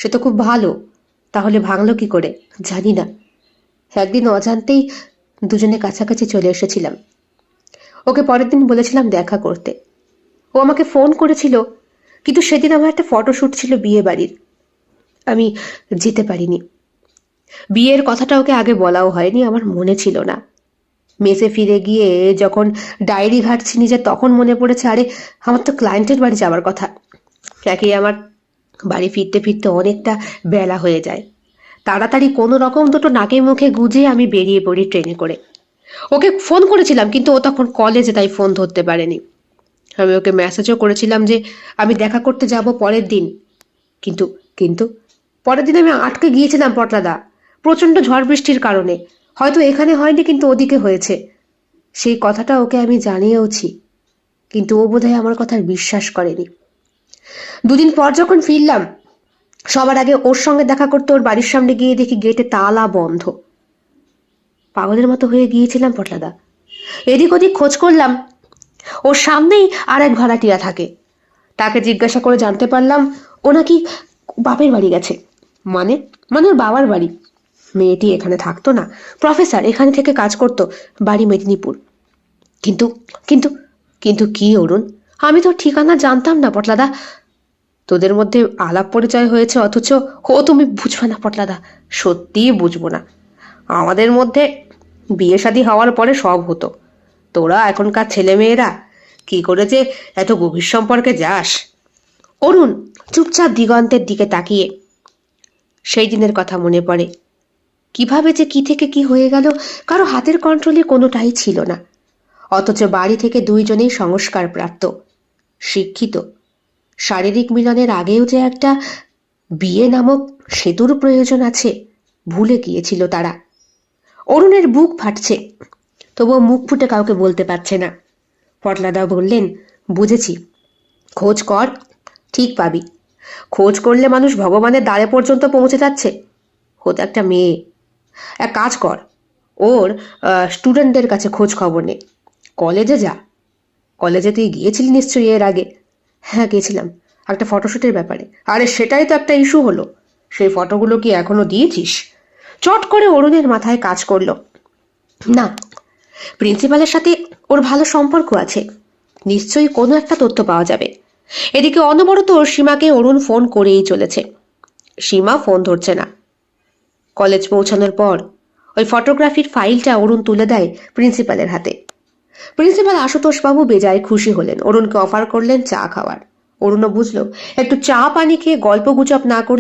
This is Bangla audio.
সে তো খুব ভালো। তাহলে ভাঙলো কি করে জানি না। একদিন অজান্তেই দুজনে কাছাকাছি চলে এসেছিলাম। ওকে পরের দিন বলেছিলাম দেখা করতে। ও আমাকে ফোন করেছিল, কিন্তু সেদিন আমার একটা ফটোশ্যুট ছিল বিয়ে বাড়ির। আমি যেতে পারিনি। বিয়ের কথাটা ওকে আগে বলাও হয়নি, আমার মনে ছিল না। মেসে ফিরে গিয়ে যখন ডায়েরি ঘাঁটছি নিজে, তখন মনে পড়েছে আরে আমার তো ক্লায়েন্টের বাড়ি যাওয়ার কথা। একেই আমার বাড়ি ফিরতে ফিরতে অনেকটা বেলা হয়ে যায়। তাড়াতাড়ি কোনো রকম দুটো নাকে মুখে গুজে আমি বেরিয়ে পড়ি ট্রেনে করে। ওকে ফোন করেছিলাম, কিন্তু ও তখন কলেজে, তাই ফোন ধরতে পারেনি। আমি ওকে মেসেজও করেছিলাম যে আমি দেখা করতে যাব পরের দিন, কিন্তু কিন্তু পরের দিন আমি আটকে গিয়েছিলাম পটলাদা, প্রচন্ড ঝড় বৃষ্টির কারণে। হয়তো এখানে হয়নি, কিন্তু ওদিকে হয়েছে। সেই কথাটা ওকে আমি জানিয়েওছি, কিন্তু ও বোধহয় আমার কথার বিশ্বাস করেনি। দুদিন পর যখন ফিরলাম, সবার আগে ওর সঙ্গে দেখা করতে ওর বাড়ির সামনে গিয়ে দেখি গেটে তালা বন্ধ। পাগলের মতো হয়ে গিয়েছিলাম পটলাদা। এদিক ওদিক খোঁজ করলাম। ওর সামনেই আর এক ভাড়াটিয়া থাকে। তাকে জিজ্ঞাসা করে জানতে পারলাম ও নাকি বাপের বাড়ি গেছে। মানে মানে ওর বাবার বাড়ি। মেয়েটি এখানে থাকতো না, প্রফেসর, এখানে থেকে কাজ করতো, বাড়ি মেদিনীপুর। কিন্তু কিন্তু কিন্তু কি অরুণ, আমি তো ঠিকানা জানতাম না পটলাদা। তোদের মধ্যে আলাপ পরিচয় হয়েছে, অথচ ও তুমি বুঝবে না পটলাদা, সত্যিই বুঝবো না। আমাদের মধ্যে বিয়ে শাদী হওয়ার পরে সব হতো। তোরা এখনকার ছেলে মেয়েরা কি করে যে এত গভীর সম্পর্কে যাস। অরুণ চুপচাপ দিগন্তের দিকে তাকিয়ে। সেই দিনের কথা মনে পড়ে। কিভাবে যে কি থেকে কি হয়ে গেল, কারো হাতের কন্ট্রোলে কোনোটাই ছিল না। অথচ বাড়ি থেকে দুইজনেই সংস্কার প্রাপ্ত, শিক্ষিত। শারীরিক মিলনের আগেও যে একটা বিয়ে নামক সেতুর প্রয়োজন আছে, ভুলে গিয়েছিল তারা। অরুণের বুক ফাটছে, তবুও মুখ ফুটে কাউকে বলতে পারছে না। পটলাদা বললেন, বুঝেছি, খোঁজ কর, ঠিক পাবি। খোঁজ করলে মানুষ ভগবানের দ্বারে পর্যন্ত পৌঁছে যাচ্ছে। ও তো একটা মেয়ে। এক কাজ কর, ওর স্টুডেন্টদের কাছে খোঁজ খবর নে। কলেজে যা। কলেজে তুই গিয়েছিলি নিশ্চয়ই এর আগে। হ্যাঁ গিয়েছিলাম, একটা ফটোশ্যুটের ব্যাপারে। আরে সেটাই তো একটা ইস্যু হলো। সেই ফটোগুলো কি এখনো দিয়েছিস? চট করে অরুণের মাথায় কাজ করলো। না, প্রিন্সিপালের সাথে ওর ভালো সম্পর্ক আছে, নিশ্চয়ই কোনো একটা তথ্য পাওয়া যাবে। এদিকে অনবরত সীমাকে অরুণ ফোন করেই চলেছে। সীমা ফোন ধরছে না। কলেজ পৌঁছানোর পর ওই ফটোগ্রাফির ফাইলটা অরুণ তুলে দেয় প্রিন্সিপালের হাতে। প্রিন্সিপাল আশুতোষবাবু বেজায় খুশি হলেন, অরুণকে অফার করলেন চা খাওয়ার। অরুণও বুঝলো একটু চা পানি খেয়ে গল্প গুজব না করলে